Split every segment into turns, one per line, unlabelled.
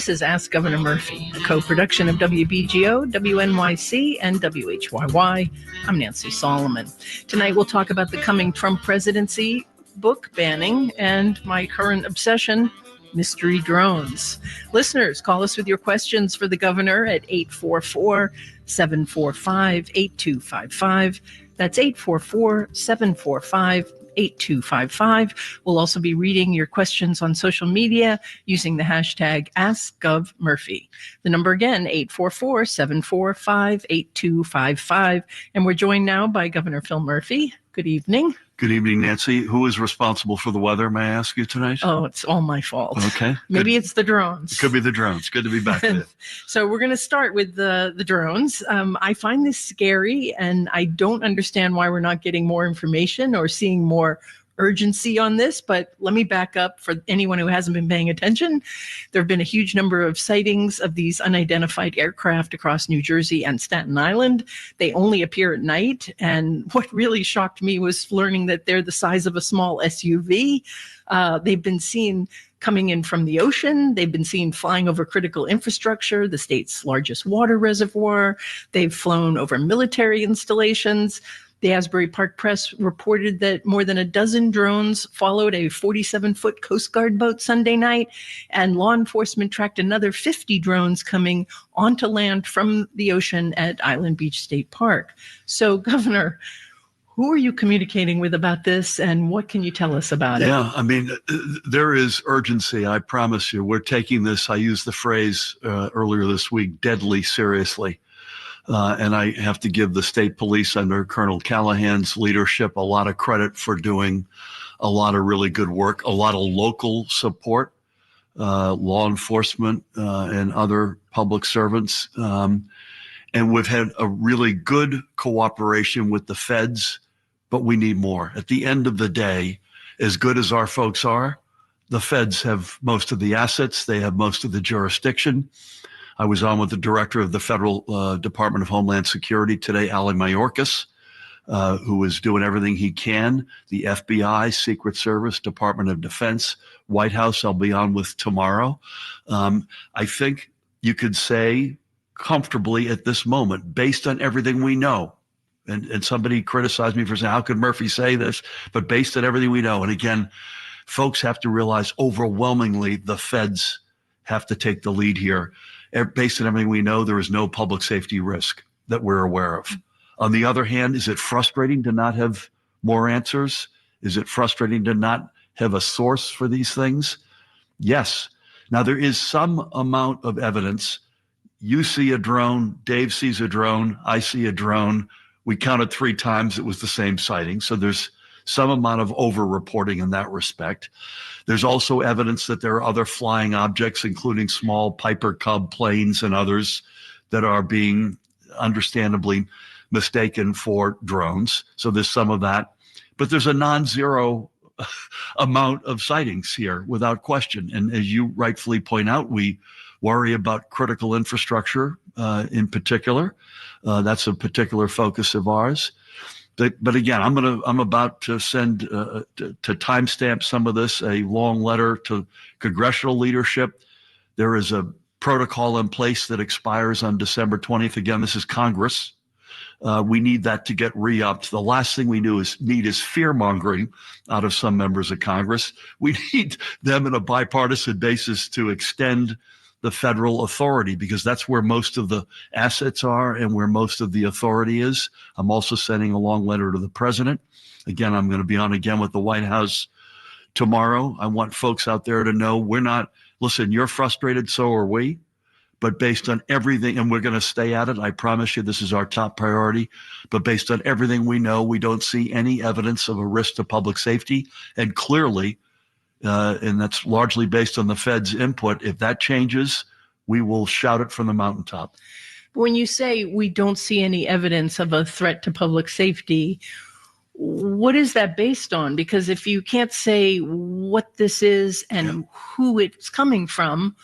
This is Ask Governor Murphy, a co-production of WBGO, WNYC, and WHYY. I'm Nancy Solomon. Tonight we'll talk about the coming Trump presidency, book banning, and my current obsession, mystery drones. Listeners, call us with your questions for the governor at 844-745-8255. That's 844-745-8255. We'll also be reading your questions on social media using the hashtag AskGovMurphy. The number again, 844-745-8255. And we're joined now by Governor Phil Murphy. Good evening.
Good evening, Nancy. Who is responsible for the weather, may I ask you tonight?
Oh, it's all my fault.
Okay.
Maybe it's the drones.
It could be the drones. Good to be back with you.
So we're going to start with the drones. I find this scary, and I don't understand why we're not getting more information or seeing more urgency on this, but let me back up for anyone who hasn't been paying attention. There have been a huge number of sightings of these unidentified aircraft across New Jersey and Staten Island. They only appear at night, and what really shocked me was learning that they're the size of a small SUV. They've been seen coming in from the ocean. They've been seen flying over critical infrastructure, the state's largest water reservoir. They've flown over military installations. The Asbury Park Press reported that more than a dozen drones followed a 47-foot Coast Guard boat Sunday night, and law enforcement tracked another 50 drones coming onto land from the ocean at Island Beach State Park. So, Governor, who are you communicating with about this, and what can you tell us about it?
Yeah, I mean, there is urgency, I promise you. We're taking this, I used the phrase earlier this week, deadly seriously. And I have to give the state police under Colonel Callahan's leadership a lot of credit for doing a lot of really good work, a lot of local support, law enforcement and other public servants. And we've had a really good cooperation with the feds, but we need more. At the end of the day, as good as our folks are, the feds have most of the assets. They have most of the jurisdiction. I was on with the director of the Federal Department of Homeland Security today, Ali Mayorkas, who is doing everything he can. The FBI, Secret Service, Department of Defense, White House, I'll be on with tomorrow. I think you could say comfortably at this moment, based on everything we know, and somebody criticized me for saying, how could Murphy say this? But based on everything we know, and again, folks have to realize overwhelmingly the feds have to take the lead here. Based on everything we know, there is no public safety risk that we're aware of. On the other hand, is it frustrating to not have more answers? Is it frustrating to not have a source for these things? Yes. Now, there is some amount of evidence. You see a drone, Dave sees a drone, I see a drone. We counted 3 times it was the same sighting. So there's some amount of over-reporting in that respect. There's also evidence that there are other flying objects, including small Piper Cub planes and others that are being understandably mistaken for drones. So there's some of that. But there's a non-zero amount of sightings here without question. And as you rightfully point out, we worry about critical infrastructure in particular. That's a particular focus of ours. But again, I'm about to send to timestamp some of this, a long letter to congressional leadership. There is a protocol in place that expires on December 20th. Again, this is Congress. We need that to get re-upped. The last thing we need is fear-mongering out of some members of Congress. We need them on a bipartisan basis to extend the federal authority, because that's where most of the assets are and where most of the authority is. I'm also sending a long letter to the president. Again, I'm going to be on again with the White House tomorrow. I want folks out there to know listen, you're frustrated, so are we. But based on everything, and we're going to stay at it, I promise you this is our top priority, but based on everything we know, we don't see any evidence of a risk to public safety. And clearly, and that's largely based on the Fed's input, if that changes, we will shout it from the mountaintop.
When you say we don't see any evidence of a threat to public safety, what is that based on? Because if you can't say what this is and who it's coming from,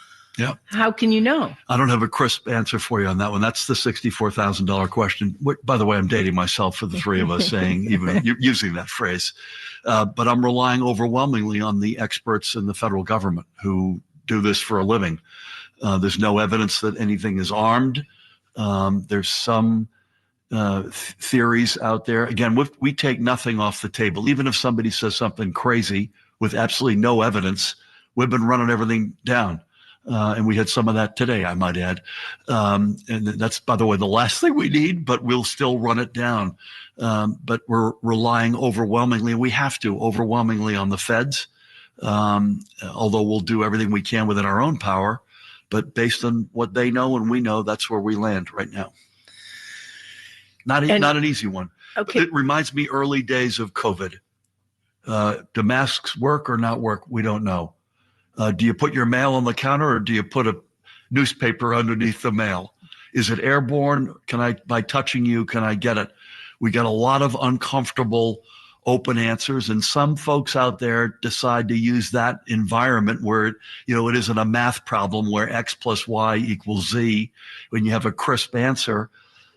how can you know? I
don't have a crisp answer for you on that one. That's the $64,000 question. By the way, I'm dating myself for the three of us saying, even using that phrase. But I'm relying overwhelmingly on the experts in the federal government who do this for a living. There's no evidence that anything is armed. There's some theories out there. Again, we take nothing off the table. Even if somebody says something crazy with absolutely no evidence, we've been running everything down. And we had some of that today, I might add. And that's, by the way, the last thing we need, but we'll still run it down. But we're relying overwhelmingly, and we have to, overwhelmingly on the feds, although we'll do everything we can within our own power. But based on what they know and we know, that's where we land right now. Not an easy one.
Okay.
It reminds me early days of COVID. Do masks work or not work? We don't know. Do you put your mail on the counter or do you put a newspaper underneath the mail? Is it airborne? By touching you, can I get it? We got a lot of uncomfortable open answers, and some folks out there decide to use that environment where it isn't a math problem where X plus Y equals Z. When you have a crisp answer,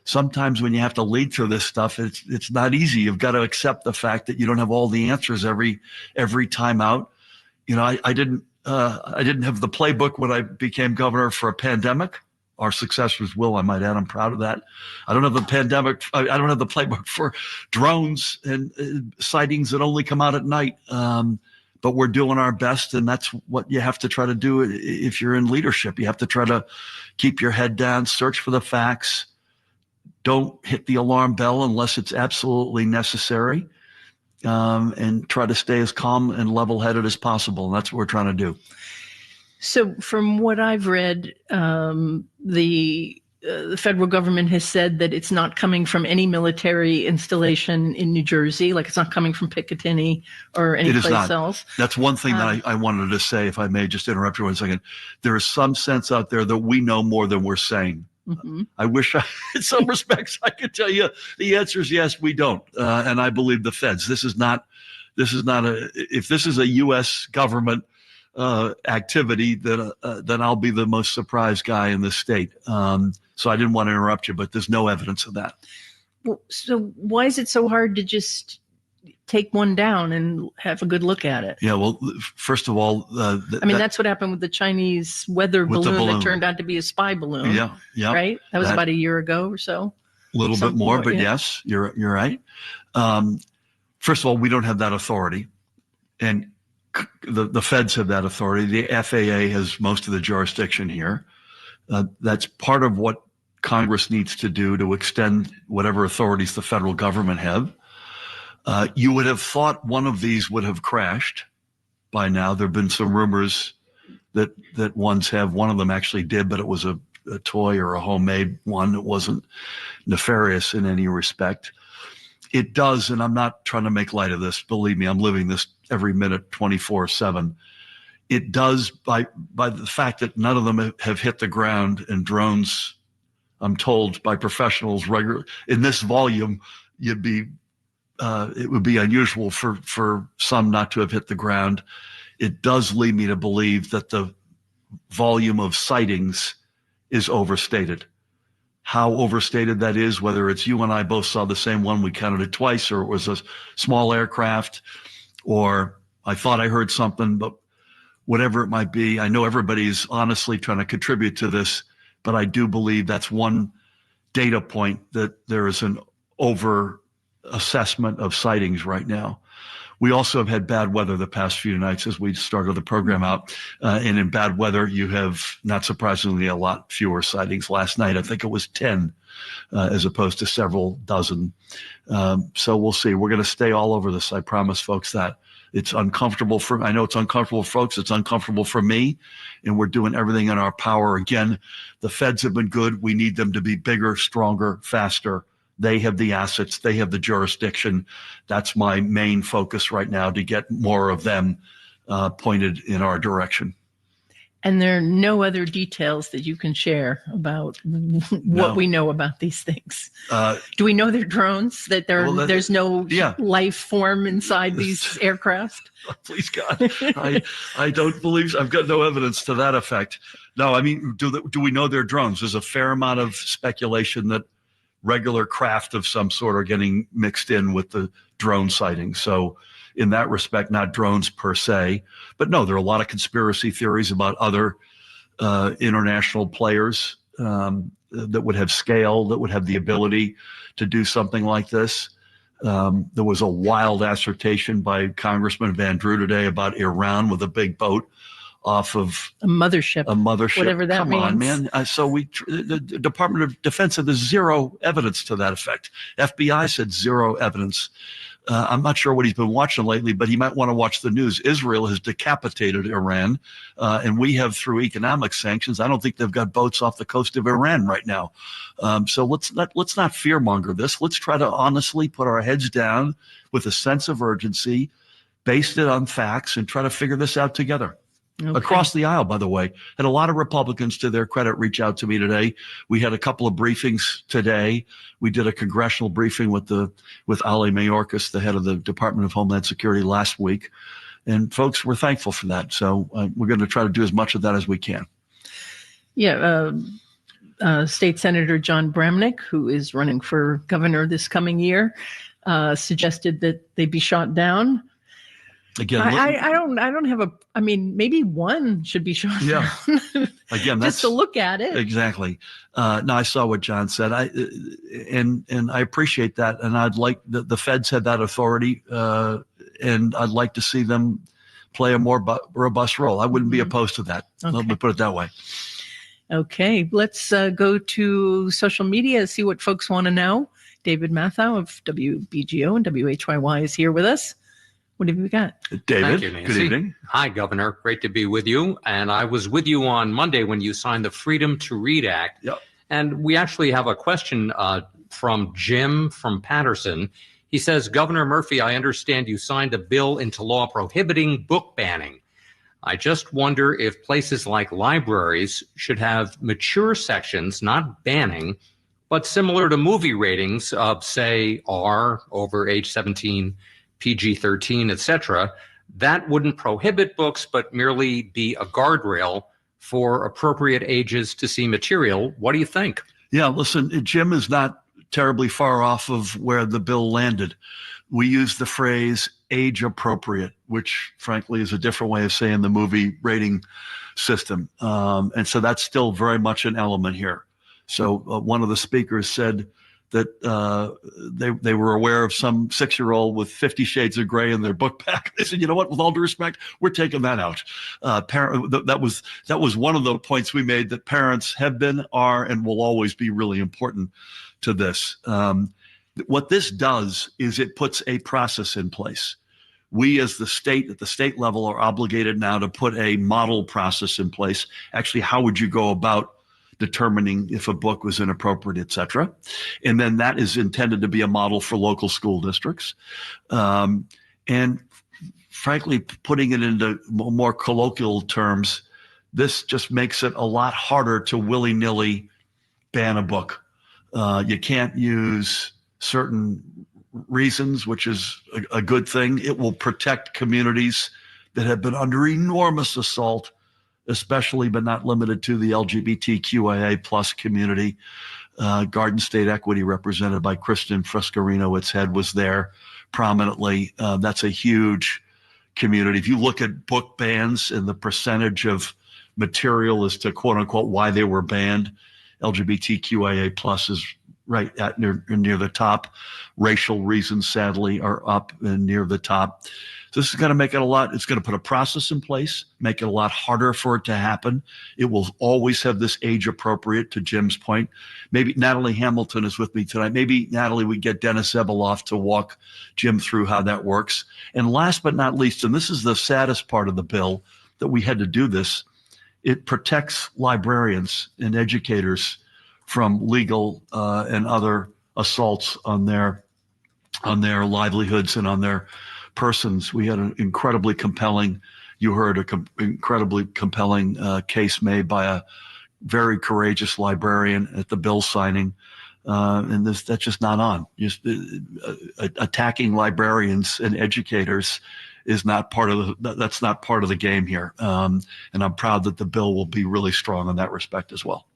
sometimes when you have to lead through this stuff, it's not easy. You've got to accept the fact that you don't have all the answers every time out. I didn't have the playbook when I became governor for a pandemic. Our successors will, I might add. I'm proud of that. I don't have the playbook for drones and sightings that only come out at night. But we're doing our best, and that's what you have to try to do if you're in leadership. You have to try to keep your head down, search for the facts. Don't hit the alarm bell unless it's absolutely necessary, and try to stay as calm and level-headed as possible. And that's what we're trying to do.
So from what I've read, the federal government has said that it's not coming from any military installation in New Jersey, like it's not coming from Picatinny or any place else. That's one thing that
I wanted to say, if I may just interrupt you 1 second. There is some sense out there that we know more than we're saying. Mm-hmm. I wish in some respects I could tell you the answer is yes, we don't. And I believe the feds. If this is a U.S. government activity, then I'll be the most surprised guy in the state. So I didn't want to interrupt you, but there's no evidence of that.
Well, so why is it so hard to just take one down and have a good look at it?
Yeah, well, first of all,
that's what happened with the Chinese weather balloon that turned out to be a spy balloon.
Yeah,
right. That was about a year ago or so.
A little bit more, but yes, you're right. First of all, we don't have that authority, and the feds have that authority. The FAA has most of the jurisdiction here. That's part of what Congress needs to do to extend whatever authorities the federal government have. You would have thought one of these would have crashed by now. There have been some rumors that ones have. One of them actually did, but it was a toy or a homemade one. It wasn't nefarious in any respect. It does, and I'm not trying to make light of this. Believe me, I'm living this every minute, 24/7. It does by the fact that none of them have hit the ground, and drones, I'm told by professionals regularly in this volume, it would be unusual for some not to have hit the ground. It does lead me to believe that the volume of sightings is overstated. How overstated that is, whether it's you and I both saw the same one, we counted it twice, or it was a small aircraft, or I thought I heard something, but whatever it might be, I know everybody's honestly trying to contribute to this, but I do believe that's one data point that there is an over assessment of sightings right now. We also have had bad weather the past few nights as we started the program out. And in bad weather, you have, not surprisingly, a lot fewer sightings. Last night, I think it was 10 as opposed to several dozen. So we'll see. We're going to stay all over this. I promise folks that. It's uncomfortable I know it's uncomfortable for folks. It's uncomfortable for me. And we're doing everything in our power. Again, the feds have been good. We need them to be bigger, stronger, faster. They have the assets. They have the jurisdiction. That's my main focus right now, to get more of them pointed in our direction.
And there are no other details that you can share about what we know about these things. Do we know they're drones, that there's no life form inside these aircraft?
Please, God. I don't believe, I've got no evidence to that effect. No, I mean, do we know they're drones? There's a fair amount of speculation that regular craft of some sort are getting mixed in with the drone sightings. So in that respect, not drones per se, but no, there are a lot of conspiracy theories about other international players that would have scale, that would have the ability to do something like this. There was a wild assertion by Congressman Van Drew today about Iran with a big boat off of
a mothership, whatever that
Come
means.
on, man. The Department of Defense said there's zero evidence to that effect. FBI said zero evidence. I'm not sure what he's been watching lately, but he might want to watch the news. Israel has decapitated Iran, and we have through economic sanctions. I don't think they've got boats off the coast of Iran right now. So let's not fearmonger this. Let's try to honestly put our heads down with a sense of urgency, based it on facts, and try to figure this out together. Okay. Across the aisle, by the way. Had a lot of Republicans, to their credit, reach out to me today. We had a couple of briefings today. We did a congressional briefing with Ali Mayorkas, the head of the Department of Homeland Security, last week. And folks, we're thankful for that. So we're going to try to do as much of that as we can.
Yeah. State Senator John Bramnick, who is running for governor this coming year, suggested that they be shot down.
Again,
I don't have maybe one should be shot down.
Again,
just to look at it.
Exactly. No, I saw what John said. And I appreciate that. And I'd like the feds had that authority, and I'd like to see them play a more robust role. I wouldn't be opposed to that. Okay. Let me put it that way.
Okay, let's go to social media, see what folks want to know. David Matthau of WBGO and WHYY is here with us. What have you got?
David,
thank you, Nancy.
Good evening.
Hi, Governor. Great to be with you. And I was with you on Monday when you signed the Freedom to Read Act.
Yep.
And we actually have a question from Jim from Patterson. He says, Governor Murphy, I understand you signed a bill into law prohibiting book banning. I just wonder if places like libraries should have mature sections, not banning, but similar to movie ratings of, say, R, over age 17, PG-13, etc. That wouldn't prohibit books, but merely be a guardrail for appropriate ages to see material. What do you think?
Yeah, listen, Jim is not terribly far off of where the bill landed. We use the phrase age appropriate, which frankly is a different way of saying the movie rating system. And so that's still very much an element here. So one of the speakers said that they were aware of some 6-year-old with 50 Shades of Grey in their book pack. They said, you know what, with all due respect, we're taking that out. That was one of the points we made, that parents have been, are, and will always be really important to this. What this does is it puts a process in place. We as the state, at the state level, are obligated now to put a model process in place. Actually, how would you go about determining if a book was inappropriate, et cetera? And then that is intended to be a model for local school districts. And frankly, putting it into more colloquial terms, this just makes it a lot harder to willy-nilly ban a book. You can't use certain reasons, which is a good thing. It will protect communities that have been under enormous assault, especially but not limited to the LGBTQIA plus community. Garden State Equity, represented by Kristen Frescarino, its head, was there prominently. That's a huge community. If you look at book bans and the percentage of material as to quote unquote why they were banned, LGBTQIA plus is right at near the top. Racial reasons, sadly, are up and near the top. So this is going to make it it's going to put a process in place, make it a lot harder for it to happen. It will always have this age appropriate, to Jim's point. Maybe Natalie Hamilton is with me tonight. Maybe, Natalie, we get Dennis Ebeloff to walk Jim through how that works. And last but not least, and this is the saddest part of the bill, that we had to do this, it protects librarians and educators from legal and other assaults on their livelihoods and on their persons. We had an incredibly compelling, incredibly compelling case made by a very courageous librarian at the bill signing. And that's just not on. Attacking librarians and educators is not part of that's not part of the game here. And I'm proud that the bill will be really strong in that respect as well.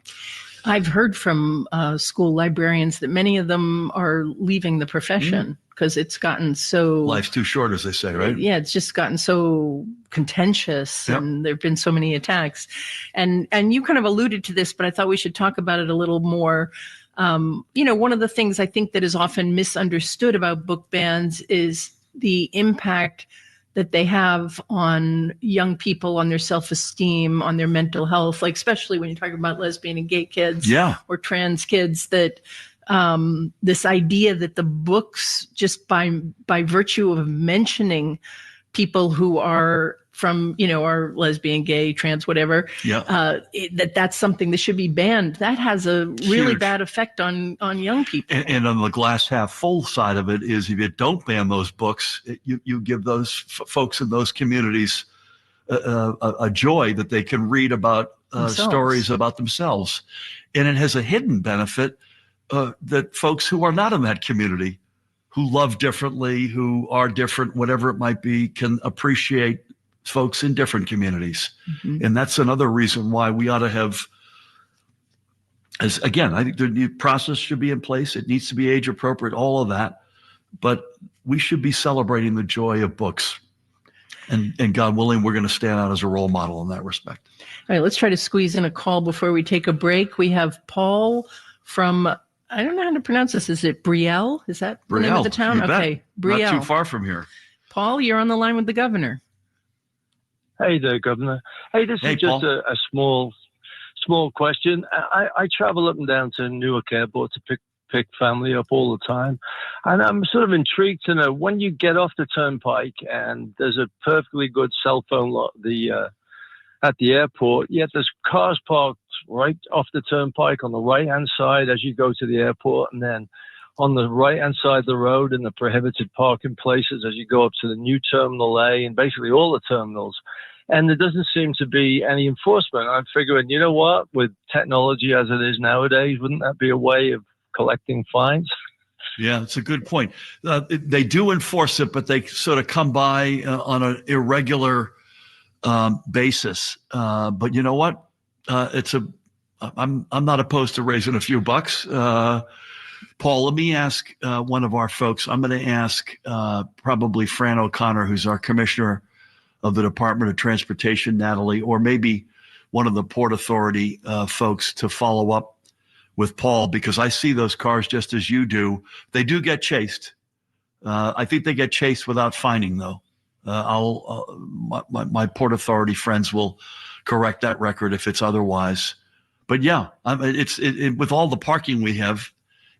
I've heard from school librarians that many of them are leaving the profession because it's gotten so...
Life's too short, as they say, right?
Yeah, it's just gotten so contentious, and there have been so many attacks. And you kind of alluded to this, but I thought we should talk about it a little more. One of the things I think that is often misunderstood about book bans is the impact that they have on young people, on their self-esteem, on their mental health, like especially when you're talking about lesbian and gay kids or trans kids, that this idea that the books, just by virtue of mentioning people who are from, are lesbian, gay, trans, whatever, that's something that should be banned. That has a really bad effect on young people.
And on the glass half full side of it is, if you don't ban those books, you give those folks in those communities a joy that they can read about stories about themselves. And it has a hidden benefit that folks who are not in that community, who love differently, who are different, whatever it might be, can appreciate folks in different communities. And that's another reason why we ought to have, again, I think the new process should be in place. It needs to be age appropriate, all of that. But we should be celebrating the joy of books. And God willing, we're going to stand out as a role model in that respect.
All right, let's try to squeeze in a call before we take a break. We have Paul from, I don't know how to pronounce this. Is it Brielle? Is that the name of the town? Okay, Brielle.
Not too far from here.
Paul, you're on the line with the governor.
Hey there, Governor. Hey, this is just a small question. I travel up and down to Newark Airport to pick family up all the time, and I'm sort of intrigued to know, when you get off the turnpike and there's a perfectly good cell phone lot at the airport, yet there's cars parked right off the turnpike on the right-hand side as you go to the airport, and then on the right-hand side of the road in the prohibited parking places as you go up to the new Terminal A and basically all the terminals. And there doesn't seem to be any enforcement. I'm figuring, you know what, with technology as it is nowadays, wouldn't that be a way of collecting fines?
Yeah, it's a good point. They do enforce it, but they sort of come by on an irregular basis. But you know what? I'm not opposed to raising a few bucks. Paul, let me ask one of our folks. I'm going to ask probably Fran O'Connor, who's our commissioner of the Department of Transportation, Natalie, or maybe one of the Port Authority folks to follow up with Paul, because I see those cars just as you do. They do get chased. I think they get chased without fining, though. My Port Authority friends will correct that record if it's otherwise. But yeah, it's with all the parking we have,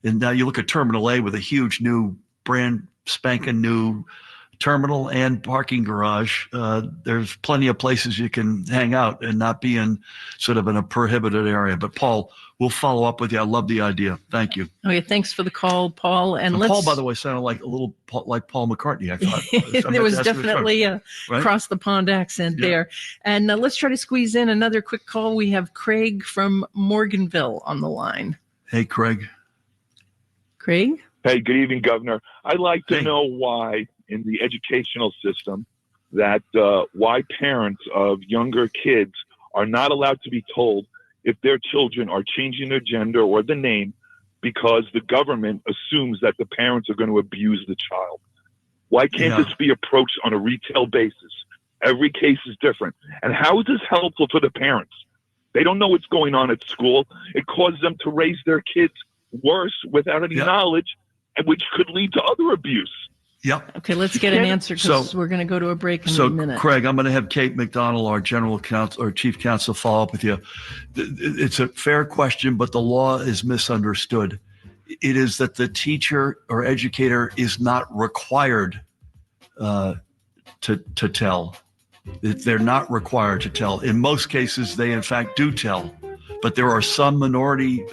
and now you look at Terminal A with a huge new brand spanking new terminal and parking garage. There's plenty of places you can hang out and not be in sort of in a prohibited area. But Paul, we'll follow up with you. I love the idea. Thank you.
Okay, thanks for the call, Paul. And
Paul, by the way, sounded like a little like Paul McCartney, I thought.
There was definitely a across the pond accent there. And let's try to squeeze in another quick call. We have Craig from Morganville on the line.
Hey, Craig.
Craig?
Hey, good evening, Governor. I'd like to know why in the educational system that why parents of younger kids are not allowed to be told if their children are changing their gender or the name, because the government assumes that the parents are going to abuse the child. Why can't this be approached on a retail basis? Every case is different. And how is this helpful for the parents? They don't know what's going on at school. It causes them to raise their kids worse without any knowledge, and which could lead to other abuse.
Yep.
Okay, let's get an answer, because we're going to go to a break in a minute.
So, Craig, I'm going to have Kate McDonald, our general counsel or chief counsel, follow up with you. It's a fair question, but the law is misunderstood. It is that the teacher or educator is not required to tell. They're not required to tell. In most cases, they in fact do tell. But there are some minority,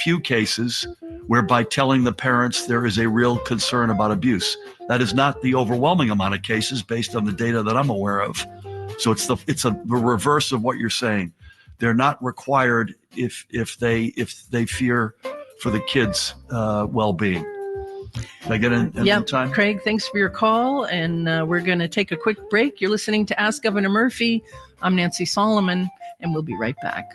few cases whereby telling the parents there is a real concern about abuse. That is not the overwhelming amount of cases based on the data that I'm aware of. So it's the reverse of what you're saying. They're not required if they fear for the kids' well-being. Can I get in time?
Craig, thanks for your call. And we're going to take a quick break. You're listening to Ask Governor Murphy. I'm Nancy Solomon, and we'll be right back.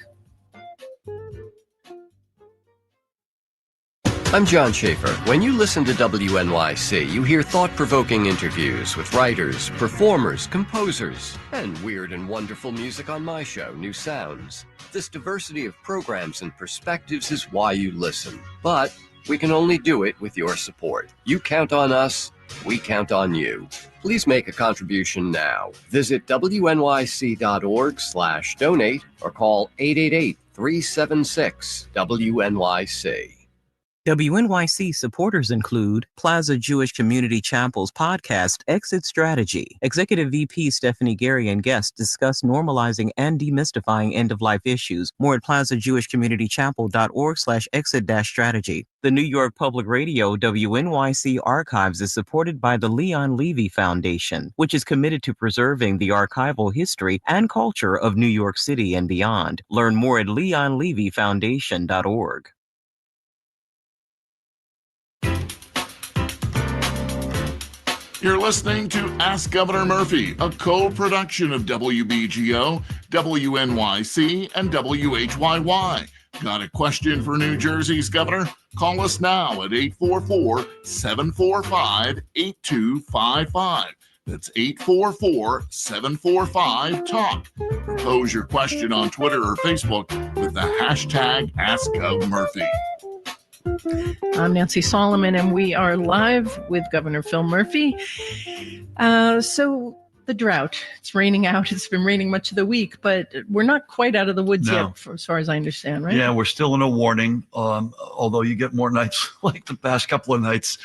I'm John Schaefer. When you listen to WNYC, you hear thought-provoking interviews with writers, performers, composers, and weird and wonderful music on my show, New Sounds. This diversity of programs and perspectives is why you listen. But we can only do it with your support. You count on us, we count on you. Please make a contribution now. Visit WNYC.org/donate or call 888-376-WNYC.
WNYC supporters include Plaza Jewish Community Chapel's podcast, Exit Strategy. Executive VP Stephanie Gary and guests discuss normalizing and demystifying end-of-life issues. More at plazajewishcommunitychapel.org/exit-strategy. The New York Public Radio WNYC Archives is supported by the Leon Levy Foundation, which is committed to preserving the archival history and culture of New York City and beyond. Learn more at leonlevyfoundation.org.
You're listening to Ask Governor Murphy, a co-production of WBGO, WNYC, and WHYY. Got a question for New Jersey's governor? Call us now at 844-745-8255. That's 844-745-TALK. Pose your question on Twitter or Facebook with the hashtag AskGovMurphy.
I'm Nancy Solomon, and we are live with Governor Phil Murphy. So the drought, it's raining out. It's been raining much of the week, but we're not quite out of the woods yet, as far as I understand, right?
Yeah, we're still in a warning. Although you get more nights like the past couple of nights,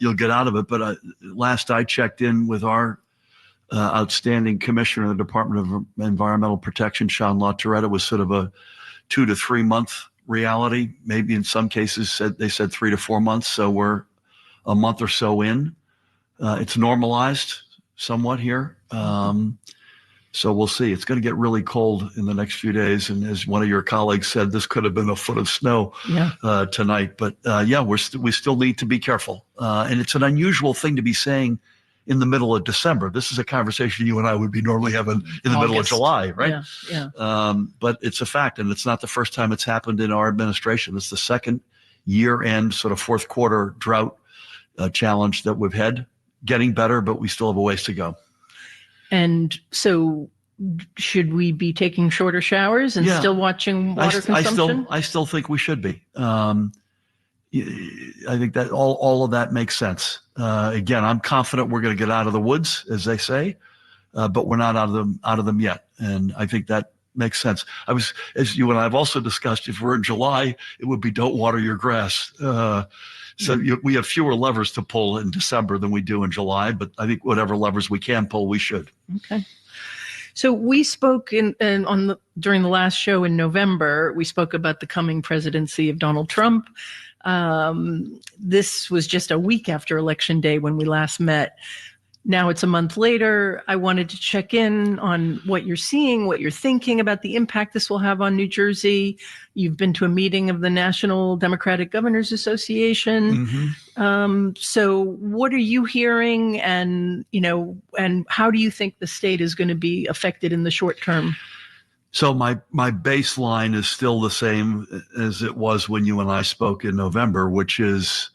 you'll get out of it. But last I checked in with our outstanding commissioner of the Department of Environmental Protection, Sean LaToretta, was sort of a 2 to 3 month reality. Maybe in some cases they said 3 to 4 months. So we're a month or so in. It's normalized somewhat here. So we'll see. It's going to get really cold in the next few days. And as one of your colleagues said, this could have been a foot of snow tonight. But we still need to be careful. And it's an unusual thing to be saying in the middle of December. This is a conversation you and I would be normally having in the middle of July, right?
Yeah.
But it's a fact, and it's not the first time it's happened in our administration. It's the second year-end sort of fourth quarter drought challenge that we've had. Getting better, but we still have a ways to go.
And so should we be taking shorter showers and still watching water consumption?
I still think we should be. I think that all of that makes sense. Again, I'm confident we're going to get out of the woods, as they say, but we're not out of them yet. And I think that makes sense. As you and I have also discussed, if we're in July, it would be don't water your grass. We have fewer levers to pull in December than we do in July, but I think whatever levers we can pull, we should.
Okay. So we spoke during the last show in November, we spoke about the coming presidency of Donald Trump. This was just a week after Election Day when we last met. Now it's a month later. I wanted to check in on what you're seeing, what you're thinking about the impact this will have on New Jersey. You've been to a meeting of the National Democratic Governors Association.
Mm-hmm.
So what are you hearing, and how do you think the state is going to be affected in the short term?
So my baseline is still the same as it was when you and I spoke in November, which is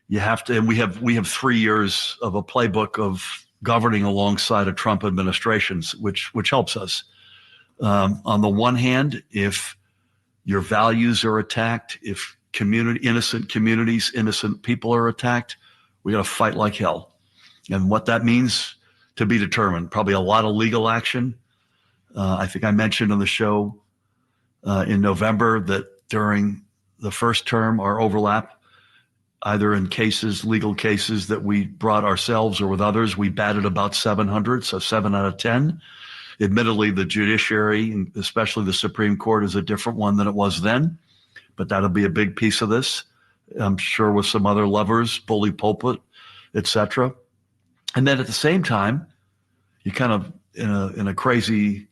you have to, and we have 3 years of a playbook of governing alongside a Trump administrations, which helps us. On the one hand, if your values are attacked, if innocent communities, innocent people are attacked, we got to fight like hell. And what that means to be determined, probably a lot of legal action. I think I mentioned on the show in November that during the first term, our overlap, either in legal cases that we brought ourselves or with others, we batted about 700, so 7 out of 10. Admittedly, the judiciary, and especially the Supreme Court, is a different one than it was then, but that'll be a big piece of this, I'm sure, with some other levers, bully pulpit, et cetera. And then at the same time, you kind of, in a crazy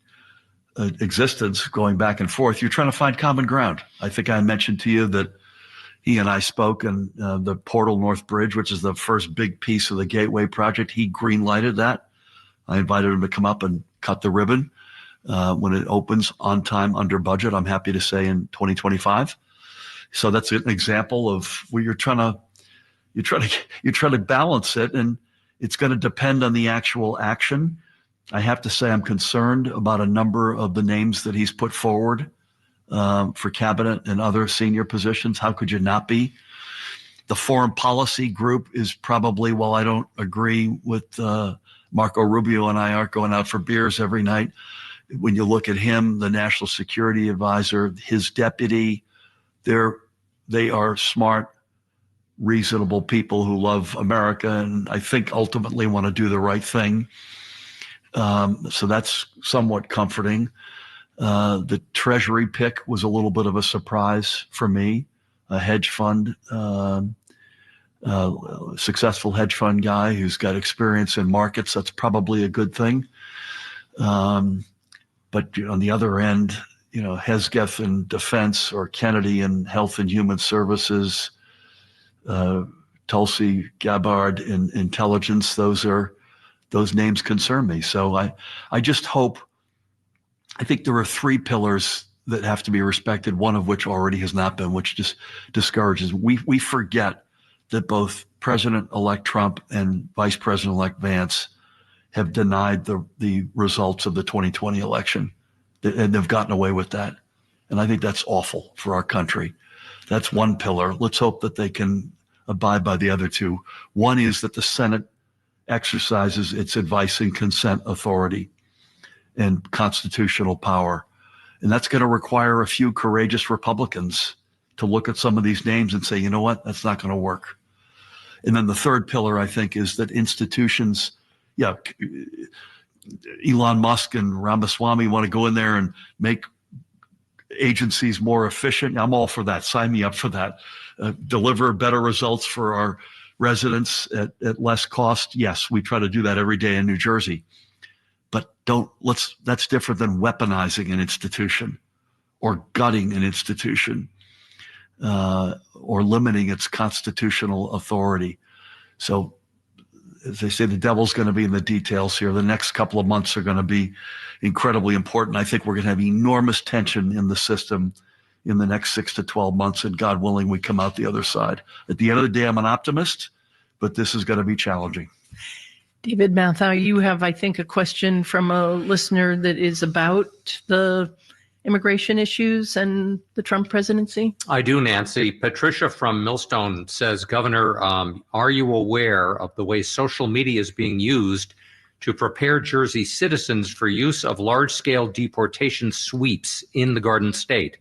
existence going back and forth, you're trying to find common ground. I think I mentioned to you that he and I spoke, and the Portal North Bridge, which is the first big piece of the Gateway project, he green-lighted that. I invited him to come up and cut the ribbon when it opens on time, under budget, I'm happy to say, in 2025. So that's an example of where you're trying to balance it, and it's going to depend on the actual action. I have to say I'm concerned about a number of the names that he's put forward for cabinet and other senior positions. How could you not be? The foreign policy group is probably, while I don't agree with Marco Rubio and I aren't going out for beers every night, when you look at him, the national security advisor, his deputy, they are smart, reasonable people who love America and I think ultimately want to do the right thing. So that's somewhat comforting. The Treasury pick was a little bit of a surprise for me. A hedge fund, successful hedge fund guy who's got experience in markets. That's probably a good thing. But on the other end, Hesketh in defense or Kennedy in health and human services, Tulsi Gabbard in intelligence, those names concern me. So I just hope, I think there are three pillars that have to be respected, one of which already has not been, which just discourages. We forget that both President-elect Trump and Vice President-elect Vance have denied the results of the 2020 election, and they've gotten away with that. And I think that's awful for our country. That's one pillar. Let's hope that they can abide by the other two. One is that the Senate exercises its advice and consent authority and constitutional power. And that's going to require a few courageous Republicans to look at some of these names and say, you know what, that's not going to work. And then the third pillar, I think, is that institutions, Elon Musk and Ramaswamy want to go in there and make agencies more efficient. I'm all for that. Sign me up for that. Deliver better results for our residents at less cost. Yes, we try to do that every day in New Jersey. But that's different than weaponizing an institution or gutting an institution or limiting its constitutional authority. So as they say, the devil's going to be in the details here. The next couple of months are going to be incredibly important. I think we're going to have enormous tension in the system in the next 6 to 12 months, and God willing, we come out the other side. At the end of the day, I'm an optimist, but this is going to be challenging.
David Mathau, you have, I think, a question from a listener that is about the immigration issues and the Trump presidency.
I do, Nancy. Patricia from Millstone says, Governor, are you aware of the way social media is being used to prepare Jersey citizens for use of large-scale deportation sweeps in the Garden State?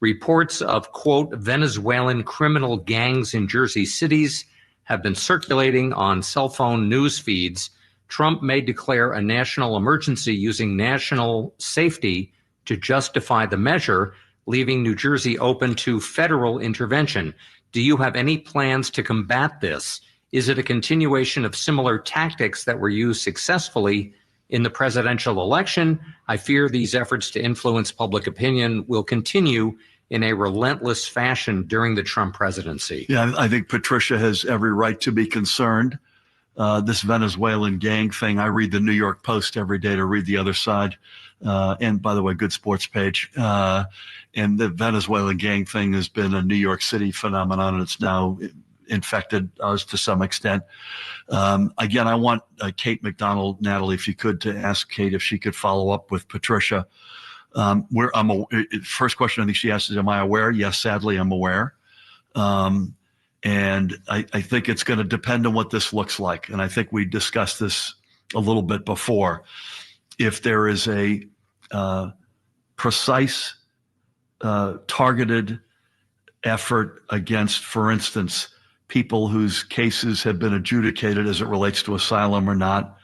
Reports of, quote, Venezuelan criminal gangs in Jersey cities have been circulating on cell phone news feeds. Trump may declare a national emergency using national safety to justify the measure, leaving New Jersey open to federal intervention. Do you have any plans to combat this? Is it a continuation of similar tactics that were used successfully in the presidential election? I fear these efforts to influence public opinion will continue in a relentless fashion during the Trump presidency.
Yeah, I think Patricia has every right to be concerned. This Venezuelan gang thing, I read the New York Post every day to read the other side. And by the way, good sports page. And the Venezuelan gang thing has been a New York City phenomenon, and it's now infected us to some extent. Again, I want Kate McDonald, Natalie, if you could, to ask Kate if she could follow up with Patricia. First question I think she asked is, am I aware? Yes, sadly, I'm aware. And I think it's going to depend on what this looks like. And I think we discussed this a little bit before. If there is a precise, targeted effort against, for instance, people whose cases have been adjudicated as it relates to asylum or not,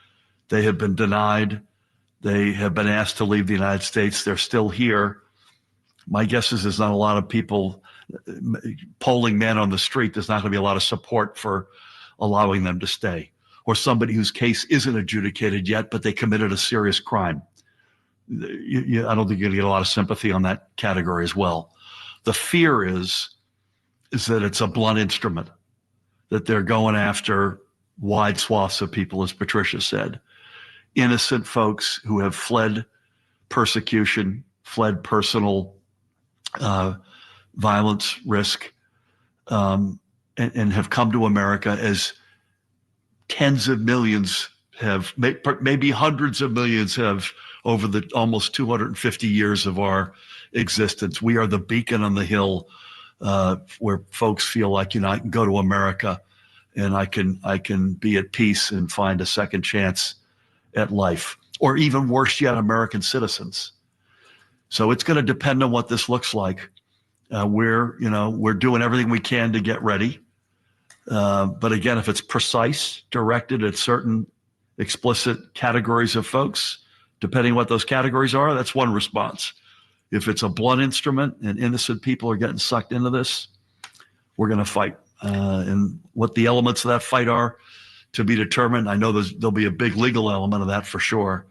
they have been denied, they have been asked to leave the United States, they're still here. My guess is there's not a lot of people, polling men on the street, there's not going to be a lot of support for allowing them to stay. Or somebody whose case isn't adjudicated yet, but they committed a serious crime. I don't think you're going to get a lot of sympathy on that category as well. The fear is that it's a blunt instrument, that they're going after wide swaths of people, as Patricia said. Innocent folks who have fled persecution, fled personal violence risk, and have come to America, as tens of millions have, maybe hundreds of millions have, over the almost 250 years of our existence. We are the beacon on the hill, where folks feel like, I can go to America and I can be at peace and find a second chance at life, or even worse yet, American citizens. So it's going to depend on what this looks like. We're doing everything we can to get ready. But again, if it's precise, directed at certain explicit categories of folks, depending what those categories are, that's one response. If it's a blunt instrument and innocent people are getting sucked into this, we're going to fight. And what the elements of that fight are, to be determined. I know there'll be a big legal element of that for sure.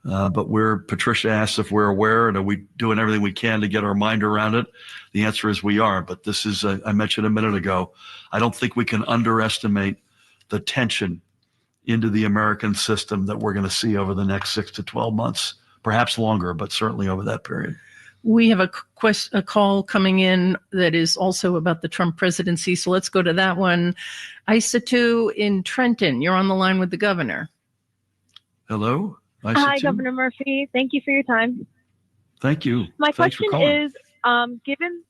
But Patricia asked if we're aware and are we doing everything we can to get our mind around it? The answer is we are. But this is, I mentioned a minute ago, I don't think we can underestimate the tension into the American system that we're going to see over the next 6 to 12 months, perhaps longer, but certainly over that period.
We have a call coming in that is also about the Trump presidency. So let's go to that one. Isa2 in Trenton, you're on the line with the governor.
Hello.
Hi, Governor Murphy. Thank you for your time.
Thank you.
My question is, given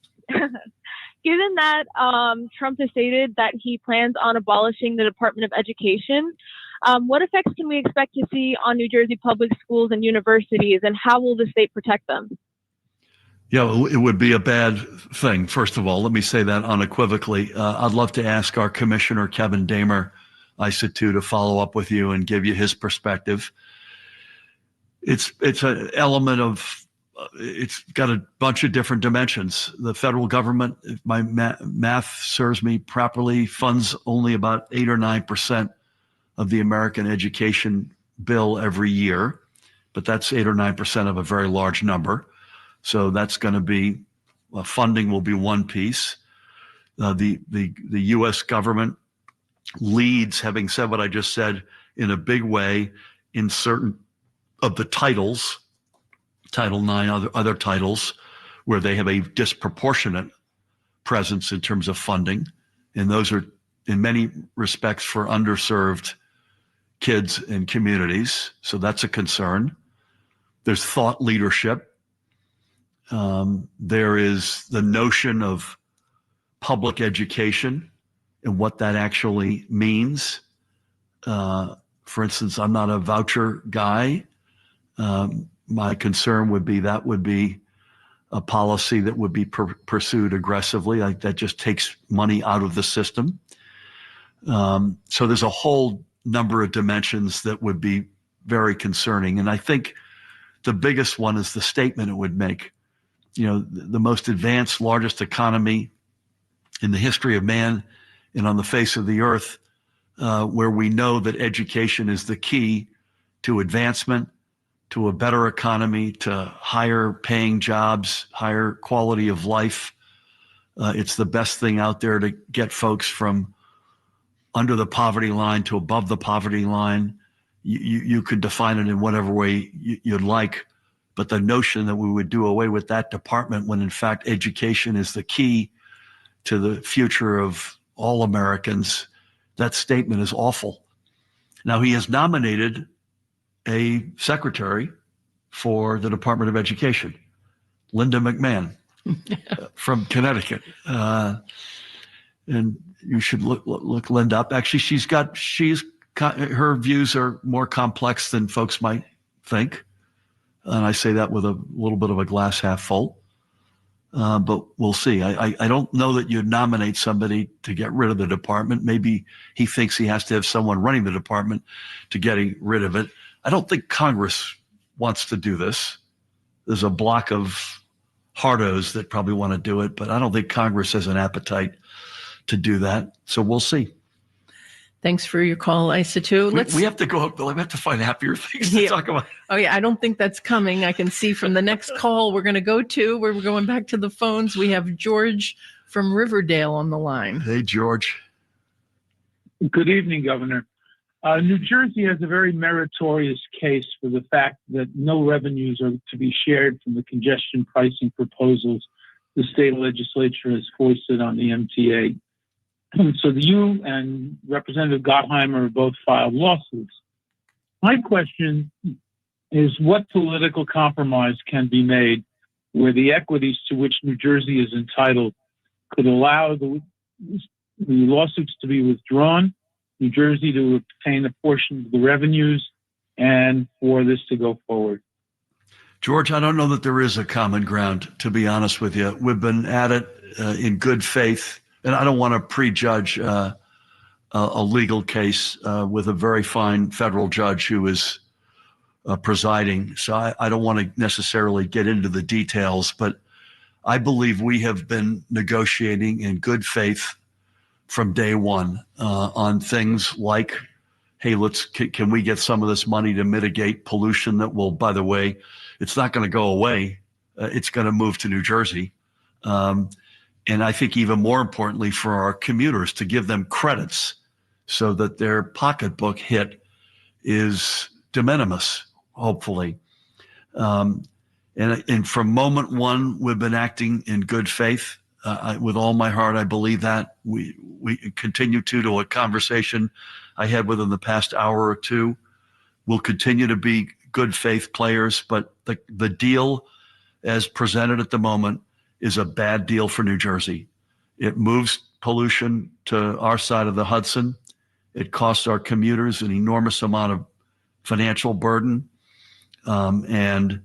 that Trump has stated that he plans on abolishing the Department of Education, what effects can we expect to see on New Jersey public schools and universities, and how will the state protect them?
Yeah, it would be a bad thing. First of all, let me say that unequivocally. I'd love to ask our commissioner, Kevin Damer, ISA2, to follow up with you and give you his perspective. It's an element of, it's got a bunch of different dimensions. The federal government, if my math serves me properly, funds only about 8 or 9% of the American education bill every year, but that's 8 or 9% of a very large number. So that's going to be, funding will be one piece. The U.S. government leads, having said what I just said, in a big way in certain of the titles, Title IX, other titles, where they have a disproportionate presence in terms of funding. And those are, in many respects, for underserved kids and communities. So that's a concern. There's thought leadership. There is the notion of public education and what that actually means. For instance, I'm not a voucher guy. My concern would be that would be a policy that would be pursued aggressively. Like, that just takes money out of the system. So there's a whole number of dimensions that would be very concerning. And I think the biggest one is the statement it would make. The most advanced, largest economy in the history of man and on the face of the earth, where we know that education is the key to advancement, to a better economy, to higher paying jobs, higher quality of life. It's the best thing out there to get folks from under the poverty line to above the poverty line. You could define it in whatever way you'd like. But the notion that we would do away with that department when in fact education is the key to the future of all Americans, that statement is awful. Now, he has nominated a secretary for the Department of Education, Linda McMahon from Connecticut. And you should look Linda up. Actually, her views are more complex than folks might think. And I say that with a little bit of a glass half full, but we'll see. I don't know that you'd nominate somebody to get rid of the department. Maybe he thinks he has to have someone running the department to getting rid of it. I don't think Congress wants to do this. There's a block of hardos that probably want to do it, but I don't think Congress has an appetite to do that. So we'll see.
Thanks for your call, Isa2.
We have to go up. We have to find happier things to talk about.
Oh, yeah. I don't think that's coming. I can see from the next call we're going to go to, where we're going back to the phones. We have George from Riverdale on the line.
Hey, George.
Good evening, Governor. New Jersey has a very meritorious case for the fact that no revenues are to be shared from the congestion pricing proposals the state legislature has foisted on the MTA. So you and Representative Gottheimer have both filed lawsuits. My question is, what political compromise can be made where the equities to which New Jersey is entitled could allow the lawsuits to be withdrawn, New Jersey to obtain a portion of the revenues, and for this to go forward?
George, I don't know that there is a common ground, to be honest with you. We've been at it in good faith, and I don't want to prejudge a legal case with a very fine federal judge who is presiding. So I don't want to necessarily get into the details, but I believe we have been negotiating in good faith from day one on things like, hey, can we get some of this money to mitigate pollution that will, by the way, it's not going to go away. It's going to move to New Jersey. And I think even more importantly for our commuters, to give them credits so that their pocketbook hit is de minimis, hopefully. And from moment one, we've been acting in good faith. With all my heart, I believe that. We continue to a conversation I had within the past hour or two. We'll continue to be good faith players, but the deal as presented at the moment is a bad deal for New Jersey. It moves pollution to our side of the Hudson. It costs our commuters an enormous amount of financial burden. And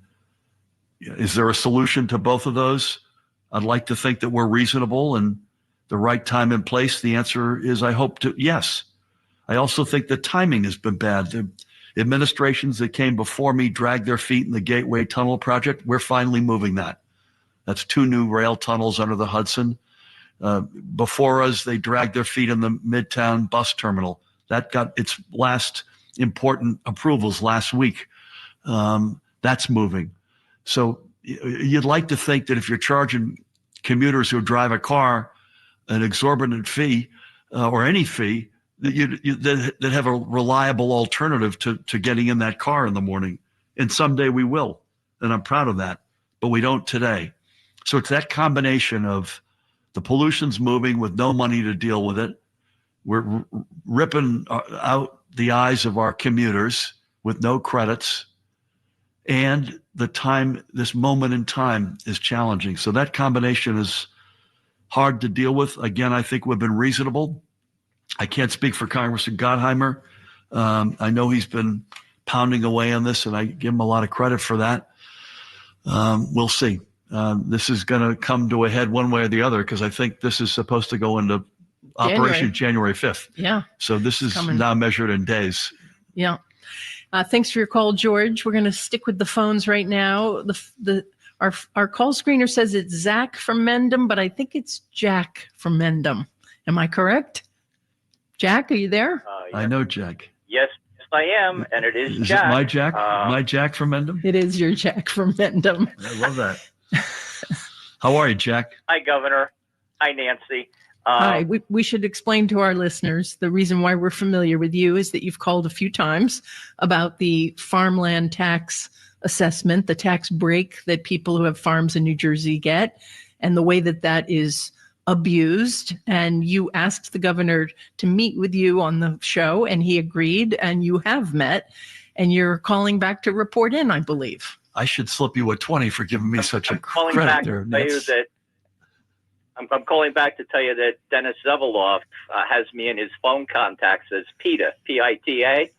is there a solution to both of those? I'd like to think that we're reasonable and the right time and place. The answer is, I hope to, yes. I also think the timing has been bad. The administrations that came before me dragged their feet in the Gateway Tunnel project. We're finally moving that. That's 2 new rail tunnels under the Hudson. Before us, they dragged their feet in the Midtown bus terminal. That got its last important approvals last week. That's moving. So you'd like to think that if you're charging commuters who drive a car an exorbitant fee or any fee, that have a reliable alternative to getting in that car in the morning. And someday we will, and I'm proud of that, but we don't today. So it's that combination of the pollution's moving with no money to deal with it. We're ripping out the eyes of our commuters with no credits, and the time, this moment in time, is challenging. So that combination is hard to deal with. Again, I think we've been reasonable. I can't speak for Congressman Gottheimer. I know he's been pounding away on this, and I give him a lot of credit for that. We'll see. This is going to come to a head one way or the other, because I think this is supposed to go into operation January 5th.
Yeah.
So this is now measured in days.
Yeah. Thanks for your call, George. We're going to stick with the phones right now. Our call screener says it's Zach from Mendham, but I think it's Jack from Mendham. Am I correct? Jack, are you there?
Yes. I know Jack.
Yes, I am, and it is Jack.
It my Jack? My Jack from Mendham?
It is your Jack from Mendham.
I love that. How are you, Jack?
Hi, Governor. Hi, Nancy.
Hi. We should explain to our listeners the reason why we're familiar with you is that you've called a few times about the farmland tax assessment, the tax break that people who have farms in New Jersey get, and the way that that is abused. And you asked the governor to meet with you on the show, and he agreed, and you have met, and you're calling back to report in, I believe.
I should slip you a 20 for giving me such a credit there.
I'm calling back to tell you that Dennis Zeveloff has me in his phone contacts as PITA, P-I-T-A.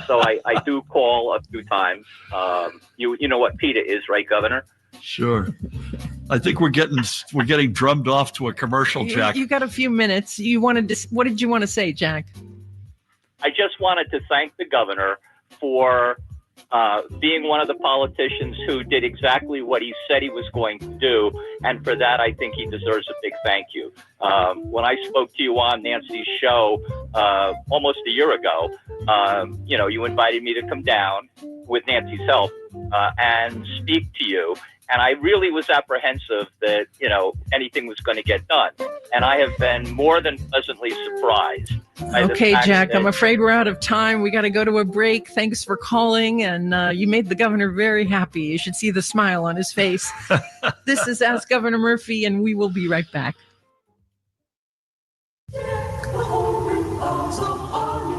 So I do call a few times. You know what PITA is, right, Governor?
Sure. I think we're getting drummed off to a commercial, Jack.
You got a few minutes. What did you want to say, Jack?
I just wanted to thank the governor for being one of the politicians who did exactly what he said he was going to do. And for that, I think he deserves a big thank you. When I spoke to you on Nancy's show almost a year ago, you invited me to come down with Nancy's help and speak to you. And I really was apprehensive that, anything was going to get done. And I have been more than pleasantly surprised.
Okay, Jack, I'm afraid we're out of time. We got to go to a break. Thanks for calling. And you made the governor very happy. You should see the smile on his face. This is Ask Governor Murphy, and we will be right back.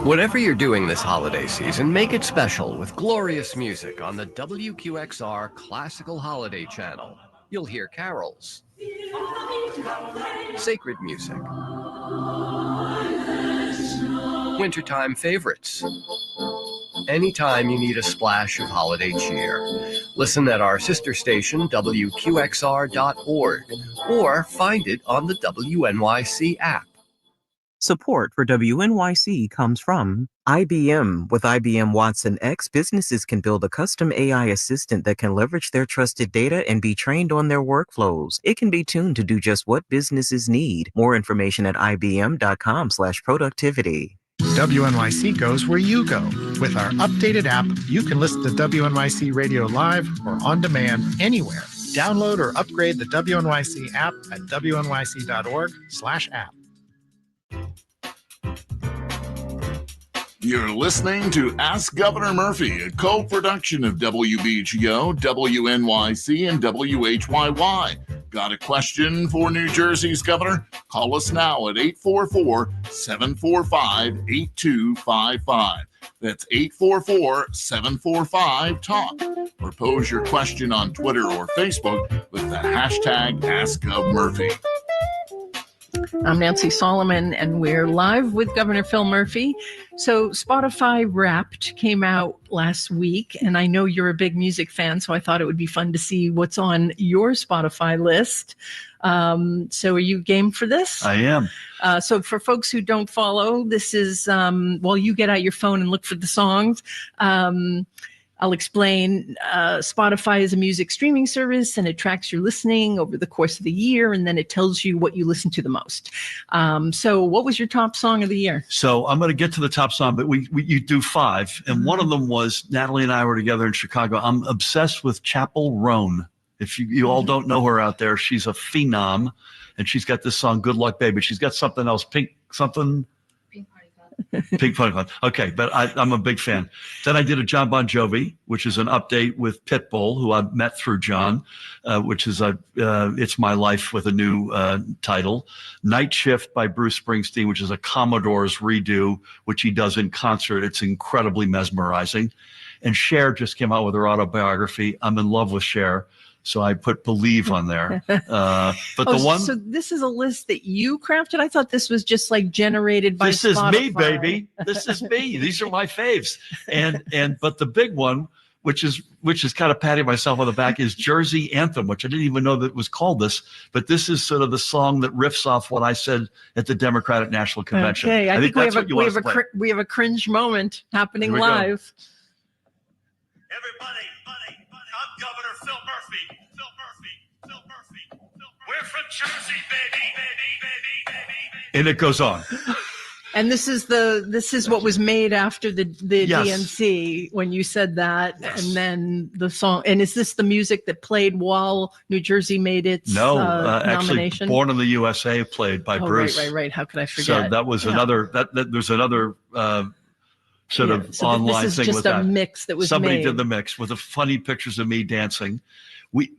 Whatever you're doing this holiday season, make it special with glorious music on the WQXR Classical Holiday Channel. You'll hear carols, sacred music, wintertime favorites. Anytime you need a splash of holiday cheer, listen at our sister station, WQXR.org, or find it on the WNYC app.
Support for WNYC comes from IBM. With IBM Watson X, businesses can build a custom AI assistant that can leverage their trusted data and be trained on their workflows. It can be tuned to do just what businesses need. More information at ibm.com/productivity.
WNYC goes where you go. With our updated app, you can listen to WNYC Radio live or on demand anywhere. Download or upgrade the WNYC app at wnyc.org/app.
You're listening to Ask Governor Murphy, a co-production of WBGO, WNYC, and WHYY. Got a question for New Jersey's governor? Call us now at 844-745-8255. That's 844-745-TALK. Or pose your question on Twitter or Facebook with the hashtag AskGovMurphy.
I'm Nancy Solomon, and we're live with Governor Phil Murphy. So Spotify Wrapped came out last week, and I know you're a big music fan, so I thought it would be fun to see what's on your Spotify list. So are you game for this?
I am.
So for folks who don't follow, this is, while you get out your phone and look for the songs, I'll explain. Spotify is a music streaming service, and it tracks your listening over the course of the year, and then it tells you what you listen to the most. So what was your top song of the year?
So I'm going to get to the top song, but you do 5. And one of them was, Natalie and I were together in Chicago. I'm obsessed with Chapel Roan. If you all don't know her out there, she's a phenom, and she's got this song, Good Luck Baby. She's got something else, Pink Party Club. Okay, but I'm a big fan. Then I did a John Bon Jovi, which is an update with Pitbull, who I met through John, which is It's My Life with a new title. Night Shift by Bruce Springsteen, which is a Commodore's redo, which he does in concert. It's incredibly mesmerizing. And Cher just came out with her autobiography. I'm in love with Cher. So I put Believe on there. But so
this is a list that you crafted? I thought this was just like generated by
This
Spotify.
is me, baby. This is me. These are my faves. But the big one, which is kind of patting myself on the back, is Jersey Anthem, which I didn't even know that it was called this. But this is sort of the song that riffs off what I said at the Democratic National Convention.
Okay, I think we have a cringe moment happening live.
Everybody, I'm Governor Phil Murphy. We're from Jersey, baby.
And it goes on.
And this is what was made after the
Yes.
DNC when you said that,
Yes.
and then the song. And is this the music that played while New Jersey made its nomination?
Actually, Born in the USA played by Bruce.
Right. How could I forget?
So that was another. There's another sort of online
this is
thing
just
with
a
that.
mix that was
Somebody
made.
did the mix with the funny pictures of me dancing.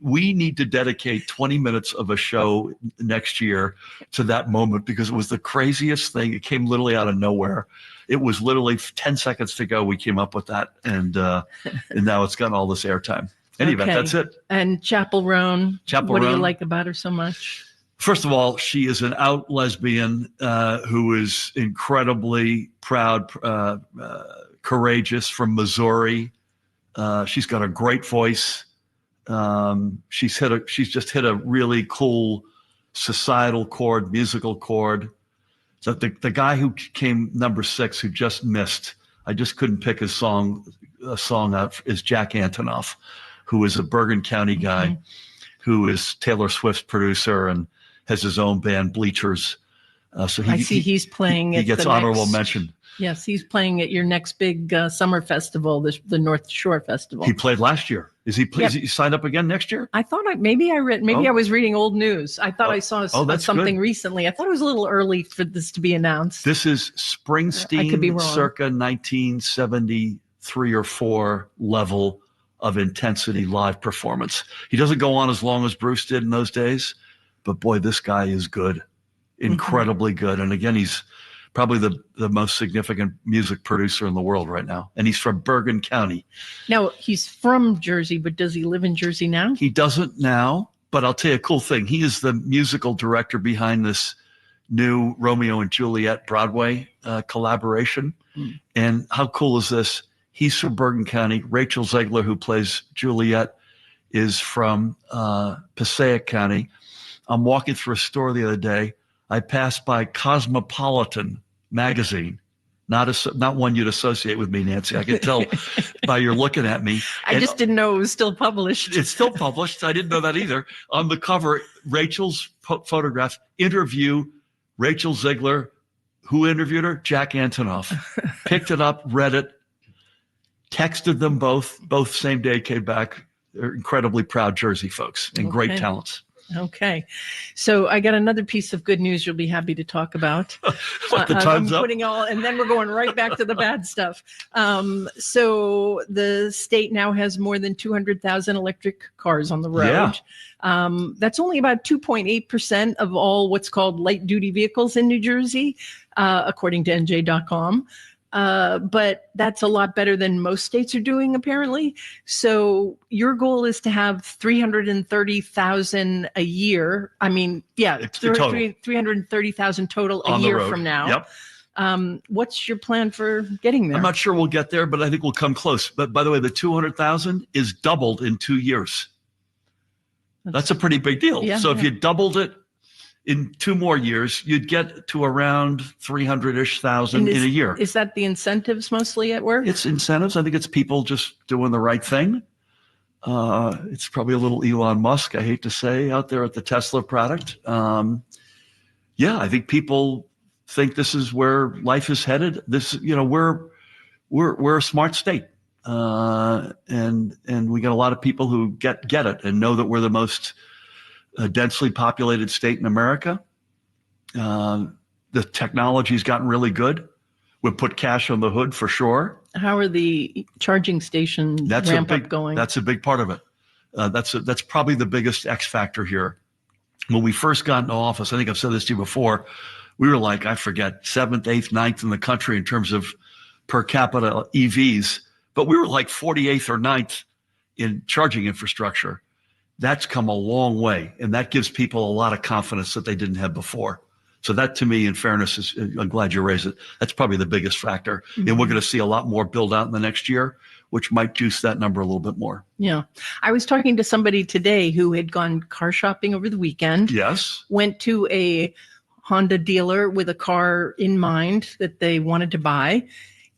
We need to dedicate 20 minutes of a show next year to that moment, because it was the craziest thing. It came literally out of nowhere. It was literally 10 seconds to go. We came up with that, and now it's gotten all this airtime. Anyway, that's it.
And Chapel Roan. What do you
Roan.
like about her so much?
First of all, she is an out lesbian who is incredibly proud, courageous, from Missouri. She's got a great voice. She's just hit a really cool societal chord, musical chord. So the guy who came number 6, who just missed, I just couldn't pick a song out, is Jack Antonoff, who is a Bergen County guy, who is Taylor Swift's producer and has his own band, Bleachers. So
he's playing.
He gets honorable mention.
Yes, he's playing at your next big summer festival, the North Shore Festival.
He played last year. Is he pleased that you signed up again next year?
I thought maybe I was reading old news. I thought I saw something recently. I thought it was a little early for this to be announced.
This is Springsteen,
I could be wrong.
circa 1973 or 4 level of intensity live performance. He doesn't go on as long as Bruce did in those days, but boy, this guy is good, incredibly good. And again, he's probably the most significant music producer in the world right now. And he's from Bergen County.
Now, he's from Jersey, but does he live in Jersey now?
He doesn't now, but I'll tell you a cool thing. He is the musical director behind this new Romeo and Juliet Broadway collaboration. And how cool is this? He's from Bergen County. Rachel Zegler, who plays Juliet, is from Passaic County. I'm walking through a store the other day. I passed by Cosmopolitan magazine, not one you'd associate with me, Nancy. I could tell by your looking at me.
I just didn't know it was still published.
It's still published. I didn't know that either. On the cover, Rachel's photograph, interview, Rachel Zegler. Who interviewed her? Jack Antonoff. Picked it up, read it, texted them both same day, came back. They're incredibly proud Jersey folks and great talents.
Okay. So I got another piece of good news you'll be happy to talk about.
What, the time's up?
And then we're going right back to the bad stuff. So the state now has more than 200,000 electric cars on the road. Yeah. That's only about 2.8% of all what's called light duty vehicles in New Jersey, according to NJ.com. But that's a lot better than most states are doing, apparently. So your goal is to have 330,000 a year. I mean, 330,000 total a year from now.
Yep.
What's your plan for getting there?
I'm not sure we'll get there, but I think we'll come close. But by the way, the 200,000 is doubled in 2 years. That's a pretty big deal.
Yeah,
so if you doubled it in 2 more years, you'd get to around 300-ish thousand in a year.
Is that the incentives mostly at work?
It's incentives. I think it's people just doing the right thing. It's probably a little Elon Musk, I hate to say, out there at the Tesla product. I think people think this is where life is headed. We're a smart state. And we got a lot of people who get it and know that we're the most densely populated state in America. The technology's gotten really good. We put cash on the hood for sure.
How are the charging station up going?
That's a big part of it. That's probably the biggest X factor here. When we first got into office, I think I've said this to you before, we were like, I forget, 7th, 8th, 9th in the country in terms of per capita EVs, but we were like 48th or 9th in charging infrastructure. That's come a long way, and that gives people a lot of confidence that they didn't have before. So that, to me, in fairness, I'm glad you raised it. That's probably the biggest factor. Mm-hmm. And we're going to see a lot more build out in the next year, which might juice that number a little bit more.
Yeah. I was talking to somebody today who had gone car shopping over the weekend.
Yes.
Went to a Honda dealer with a car in mind that they wanted to buy,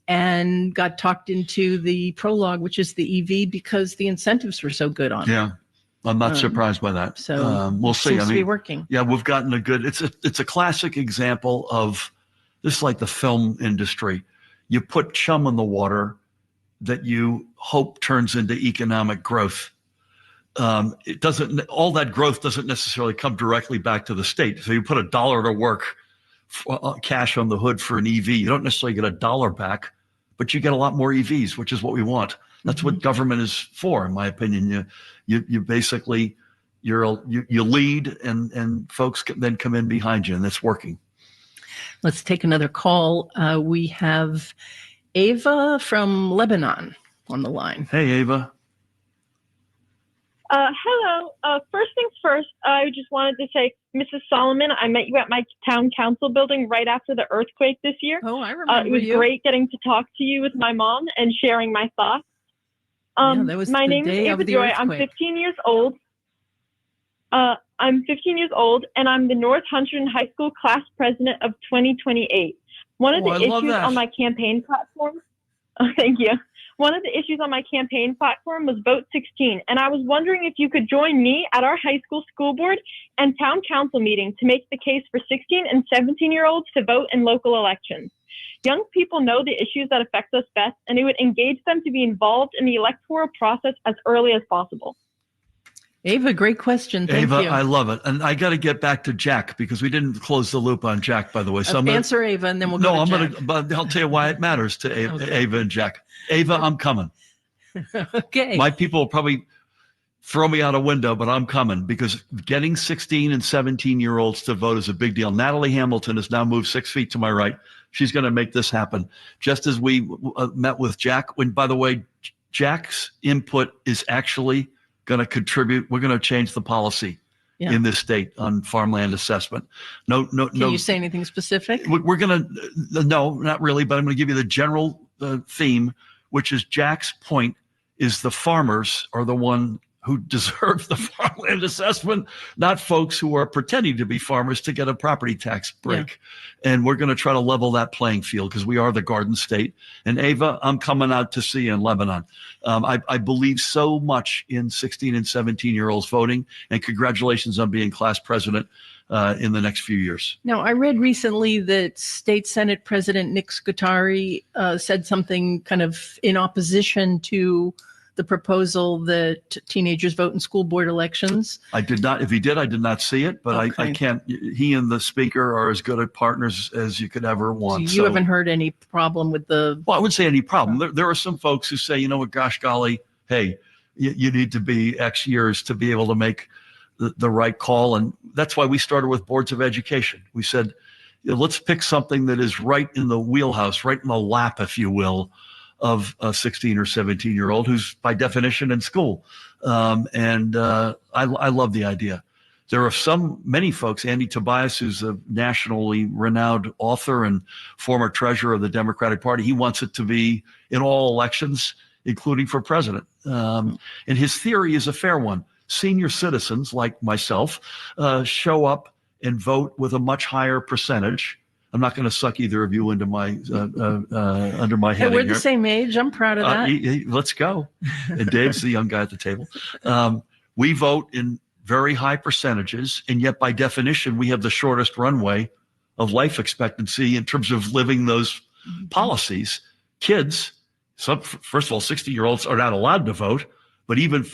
and got talked into the Prologue, which is the EV, because the incentives were so good on it.
Yeah. I'm not surprised by that.
So
we'll see.
Seems to be working.
Yeah, we've gotten it's a classic example of this, like the film industry. You put chum in the water that you hope turns into economic growth. All that growth doesn't necessarily come directly back to the state. So you put $1 to work, cash on the hood for an EV. You don't necessarily get $1 back, but you get a lot more EVs, which is what we want. That's what government is for, in my opinion. You basically you lead, and folks can then come in behind you, and that's working.
Let's take another call. We have Ava from Lebanon on the line.
Hey, Ava.
Hello. First things first, I just wanted to say, Mrs. Solomon, I met you at my town council building right after the earthquake this year.
Oh, I remember
It was great getting to talk to you with my mom and sharing my thoughts.
That was
my name is Ava Joy. I'm 15 years old. I'm 15 years old, and I'm the North Huntington High School class president of 2028. One of the issues on my campaign platform. Thank you. One of the issues on my campaign platform was Vote 16, and I was wondering if you could join me at our high school school board and town council meeting to make the case for 16 and 17-year-olds to vote in local elections. Young people know the issues that affect us best, and it would engage them to be involved in the electoral process as early as possible.
Ava, great question. Thank
Ava,
you.
I love it. And I got to get back to Jack because we didn't close the loop on Jack, by the way. So
answer Ava and then we'll go to Jack.
But I'll tell you why it matters to Ava and Jack. Ava, I'm coming.
Okay.
My people will probably throw me out a window, but I'm coming because getting 16 and 17-year-olds to vote is a big deal. Natalie Hamilton has now moved 6 feet to my right. She's going to make this happen. Just as we met with Jack, when, by the way, Jack's input is actually going to contribute. We're going to change the policy in this state on farmland assessment. No.
Can you say anything specific?
We're going to, no, not really, but I'm going to give you the general theme, which is Jack's point is the farmers are the one who deserve the farmland assessment, not folks who are pretending to be farmers to get a property tax break. Yeah. And we're going to try to level that playing field because we are the Garden State. And Ava, I'm coming out to see you in Lebanon. I believe so much in 16 and 17-year-olds voting, and congratulations on being class president in the next few years.
Now, I read recently that State Senate President Nick Scutari said something kind of in opposition to the proposal that teenagers vote in school board elections.
I did not. If he did, I did not see it, but okay. I can't. He and the speaker are as good at partners as you could ever want.
So you haven't heard any problem with the...
Well, I wouldn't say any problem. There are some folks who say, you know what, gosh golly, hey, you need to be X years to be able to make the right call. And that's why we started with boards of education. We said, let's pick something that is right in the wheelhouse, right in the lap, if you will, of a 16 or 17-year-old who's by definition in school. I love the idea. There are many folks, Andy Tobias, who's a nationally renowned author and former treasurer of the Democratic Party. He wants it to be in all elections, including for president. And his theory is a fair one. Senior citizens like myself show up and vote with a much higher percentage. I'm not going to suck either of you into my under my head.
Hey, we're the same age. I'm proud of that.
Let's go. And Dave's the young guy at the table. We vote in very high percentages, and yet by definition, we have the shortest runway of life expectancy in terms of living those policies. Kids, first of all, 60-year-olds are not allowed to vote, but even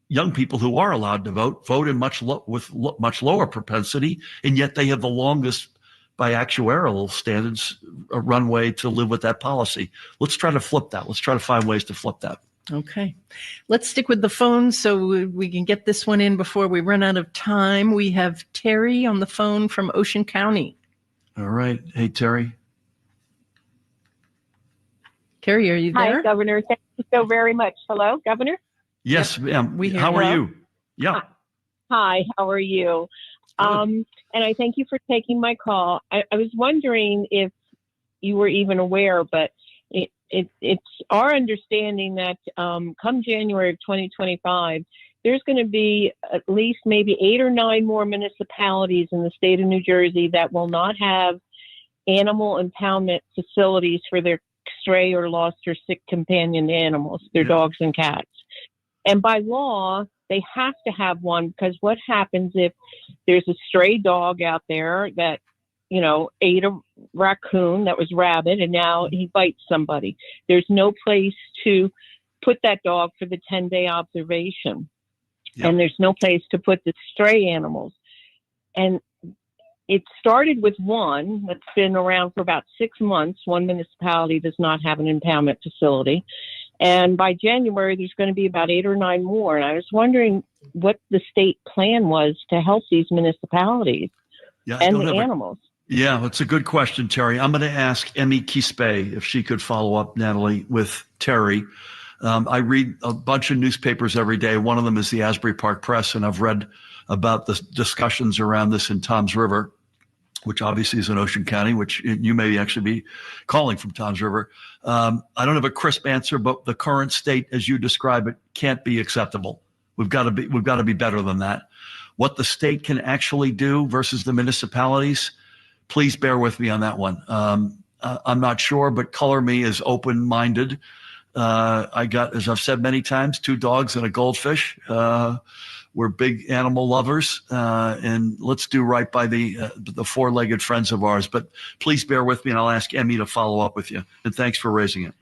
young people who are allowed to vote in much lower propensity, and yet they have the longest, by actuarial standards, a runway to live with that policy. Let's try to flip that. Let's try to find ways to flip that.
Okay. Let's stick with the phone so we can get this one in before we run out of time. We have Terry on the phone from Ocean County.
All right. Hey, Terry.
Terry, are you there?
Hi, Governor. Thank you so very much. Hello, Governor?
Yes, ma'am. How are you? Yeah.
Hi, how are you? And I thank you for taking my call. I was wondering if you were even aware, but it's our understanding that come January of 2025, there's going to be at least maybe 8 or 9 more municipalities in the state of New Jersey that will not have animal impoundment facilities for their stray or lost or sick companion animals, their dogs and cats. And by law, they have to have one, because what happens if there's a stray dog out there that, ate a raccoon that was rabid and now he bites somebody? There's no place to put that dog for the 10-day observation. Yep. And there's no place to put the stray animals. And it started with one that's been around for about 6 months. One municipality does not have an impoundment facility. And by January, there's going to be about 8 or 9 more. And I was wondering what the state plan was to help these municipalities and the animals.
Yeah, that's a good question, Terry. I'm going to ask Emmy Quispe if she could follow up, Natalie, with Terry. I read a bunch of newspapers every day. One of them is the Asbury Park Press, and I've read about the discussions around this in Toms River, which obviously is in Ocean County, which you may actually be calling from Toms River. I don't have a crisp answer, but the current state, as you describe it, can't be acceptable. We've got to be better than that. What the state can actually do versus the municipalities, please bear with me on that one. I'm not sure, but color me as open-minded. I got, as I've said many times, 2 dogs and a goldfish. We're big animal lovers, and let's do right by the four-legged friends of ours. But please bear with me, and I'll ask Emmy to follow up with you. And thanks for raising it.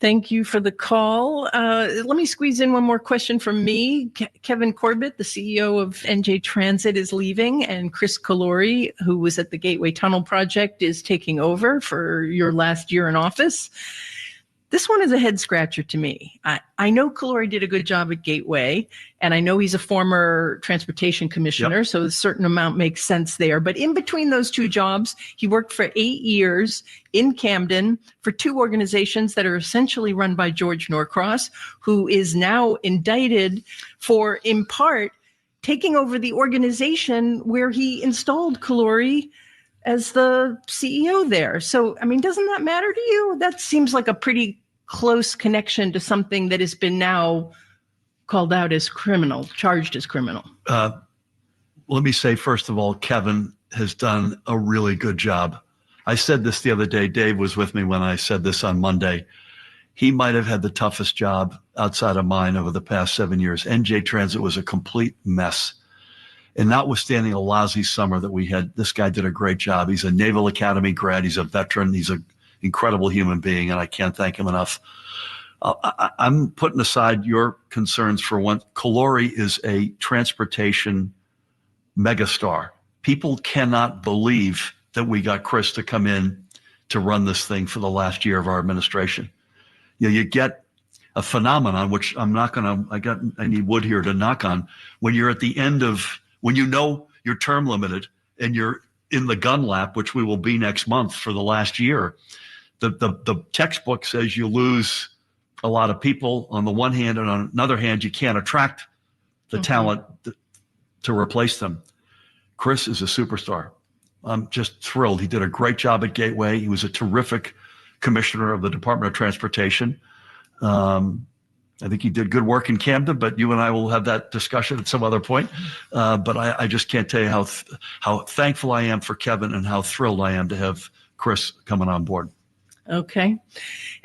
Thank you for the call. Let me squeeze in one more question from me. Kevin Corbett, the CEO of NJ Transit, is leaving, and Chris Calori, who was at the Gateway Tunnel Project, is taking over for your last year in office. This one is a head scratcher to me. I know Calori did a good job at Gateway, and I know he's a former transportation commissioner, so a certain amount makes sense there. But in between those two jobs, he worked for 8 years in Camden for two organizations that are essentially run by George Norcross, who is now indicted for, in part, taking over the organization where he installed Calori as the CEO there. So, I mean, doesn't that matter to you? That seems like a pretty close connection to something that has been now called out as criminal, charged as criminal.
Let me say, first of all, Kevin has done a really good job. I said this the other day. Dave was with me when I said this on Monday. He might have had the toughest job outside of mine over the past 7 years. NJ Transit was a complete mess. And notwithstanding a lousy summer that we had, this guy did a great job. He's a Naval Academy grad. He's a veteran. He's an incredible human being, and I can't thank him enough. I'm putting aside your concerns for one. Calori is a transportation megastar. People cannot believe that we got Chris to come in to run this thing for the last year of our administration. You get a phenomenon, which I'm not going to, I need wood here to knock on. When you're at the end of, when you know you're term limited and you're in the gun lap, which we will be next month for the last year, the textbook says you lose a lot of people on the one hand, and on another hand, you can't attract the talent to replace them. Chris is a superstar. I'm just thrilled. He did a great job at Gateway. He was a terrific commissioner of the Department of Transportation. I think he did good work in Camden, but you and I will have that discussion at some other point. But I just can't tell you how thankful I am for Kevin and how thrilled I am to have Chris coming on board.
Okay.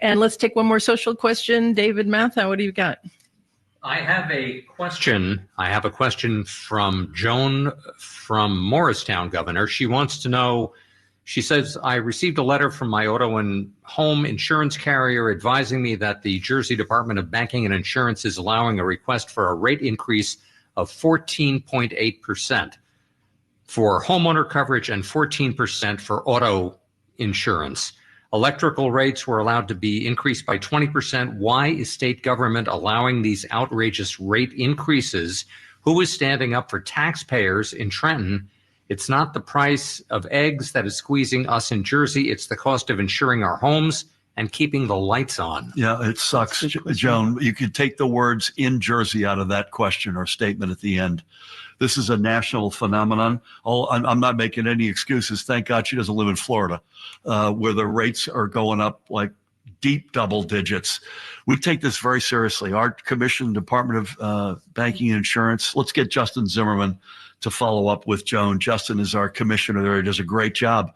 And let's take one more social question. David Mathau, what do you got?
I have a question. From Joan from Morristown, Governor. She wants to know, she says, I received a letter from my auto and home insurance carrier advising me that the Jersey Department of Banking and Insurance is allowing a request for a rate increase of 14.8% for homeowner coverage and 14% for auto insurance. Electrical rates were allowed to be increased by 20%. Why is state government allowing these outrageous rate increases? Who is standing up for taxpayers in Trenton? It's not the price of eggs that is squeezing us in Jersey. It's the cost of insuring our homes and keeping the lights on.
Yeah, it sucks, Joan. You could take the words "in Jersey" out of that question or statement at the end. This is a national phenomenon. I'm not making any excuses. Thank God she doesn't live in Florida, where the rates are going up like deep double digits. We take this very seriously. Our commission, Department of Banking and Insurance, let's get Justin Zimmerman to follow up with Joan. Justin is our commissioner there. He does a great job.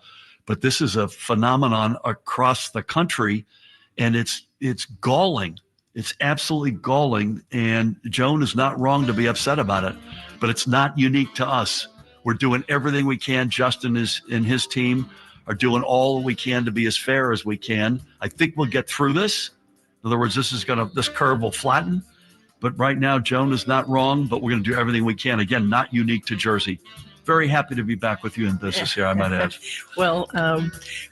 But this is a phenomenon across the country, and it's galling. It's absolutely galling, and Joan is not wrong to be upset about it, but it's not unique to us. We're doing everything we can. Justin and his team are doing all we can to be as fair as we can. I think we'll get through this. In other words, this curve will flatten. But right now, Joan is not wrong, but we're going to do everything we can. Again, not unique to Jersey. Very happy to be back with you in business here, I might add.
Well,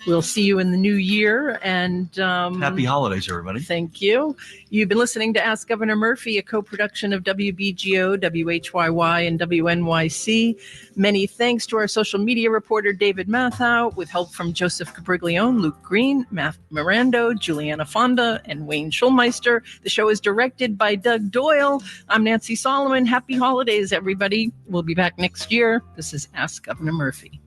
we'll see you in the new year. And
happy holidays, everybody.
Thank you. You've been listening to Ask Governor Murphy, a co-production of WBGO, WHYY, and WNYC. Many thanks to our social media reporter, David Mathau, with help from Joseph Cabriglione, Luke Green, Matt Mirando, Juliana Fonda, and Wayne Schulmeister. The show is directed by Doug Doyle. I'm Nancy Solomon. Happy holidays, everybody. We'll be back next year. This is Ask Governor Murphy.